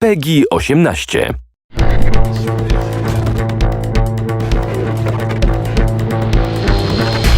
PEGI 18.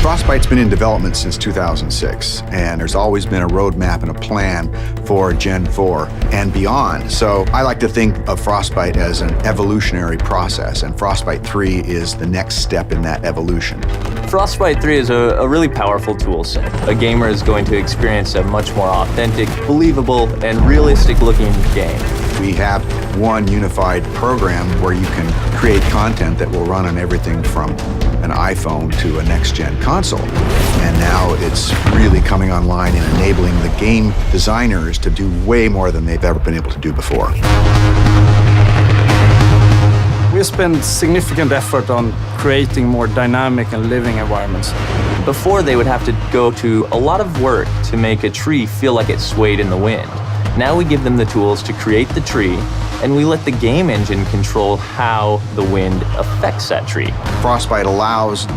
Frostbite's been in development since 2006, and there's always been a roadmap and a plan for Gen 4 and beyond. So I like to think of Frostbite as an evolutionary process, and Frostbite 3 is the next step in that evolution. Frostbite 3 is a really powerful tool set. A gamer is going to experience a much more authentic, believable, and realistic-looking game. We have one unified program where you can create content that will run on everything from an iPhone to a next-gen console. And now it's really coming online and enabling the game designers to do way more than they've ever been able to do before. We spend significant effort on creating more dynamic and living environments. Before, they would have to go to a lot of work to make a tree feel like it swayed in the wind. Now we give them the tools to create the tree, and we let the game engine control how the wind affects that tree. Frostbite allows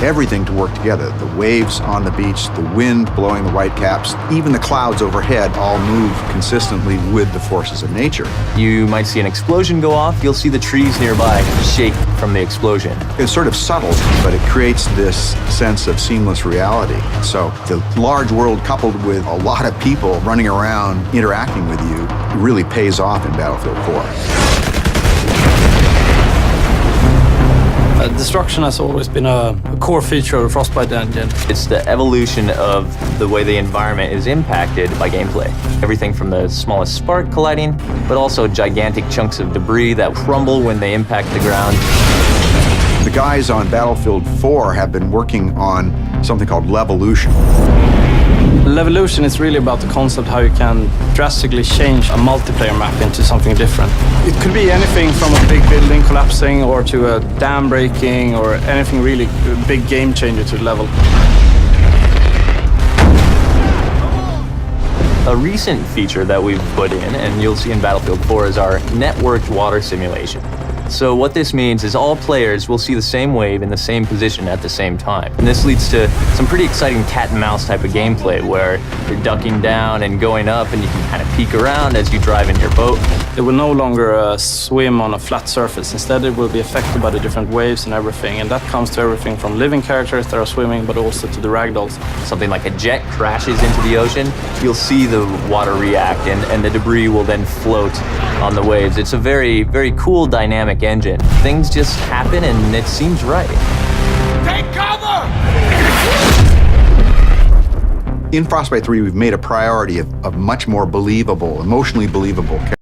everything to work together. The waves on the beach, the wind blowing the whitecaps, even the clouds overhead all move consistently with the forces of nature. You might see an explosion go off, you'll see the trees nearby shake from the explosion. It's sort of subtle, but it creates this sense of seamless reality. So the large world coupled with a lot of people running around interacting with you really pays off in Battlefield 4. Destruction has always been a core feature of the Frostbite engine. It's the evolution of the way the environment is impacted by gameplay. Everything from the smallest spark colliding, but also gigantic chunks of debris that crumble when they impact the ground. The guys on Battlefield 4 have been working on something called Levolution. Levolution is really about the concept how you can drastically change a multiplayer map into something different. It could be anything from a big building collapsing or to a dam breaking or anything really big game changer to the level. A recent feature that we've put in, and you'll see in Battlefield 4, is our networked water simulation. So what this means is all players will see the same wave in the same position at the same time. And this leads to some pretty exciting cat and mouse type of gameplay where you're ducking down and going up and you can kind of peek around as you drive in your boat. It will no longer swim on a flat surface. Instead, it will be affected by the different waves and everything. And that comes to everything from living characters that are swimming, but also to the ragdolls. Something like a jet crashes into the ocean, you'll see the water react and the debris will then float on the waves. It's a very, very cool dynamic engine. Things just happen and it seems right. Take cover! In Frostbite 3, we've made a priority of much more believable, emotionally believable characters.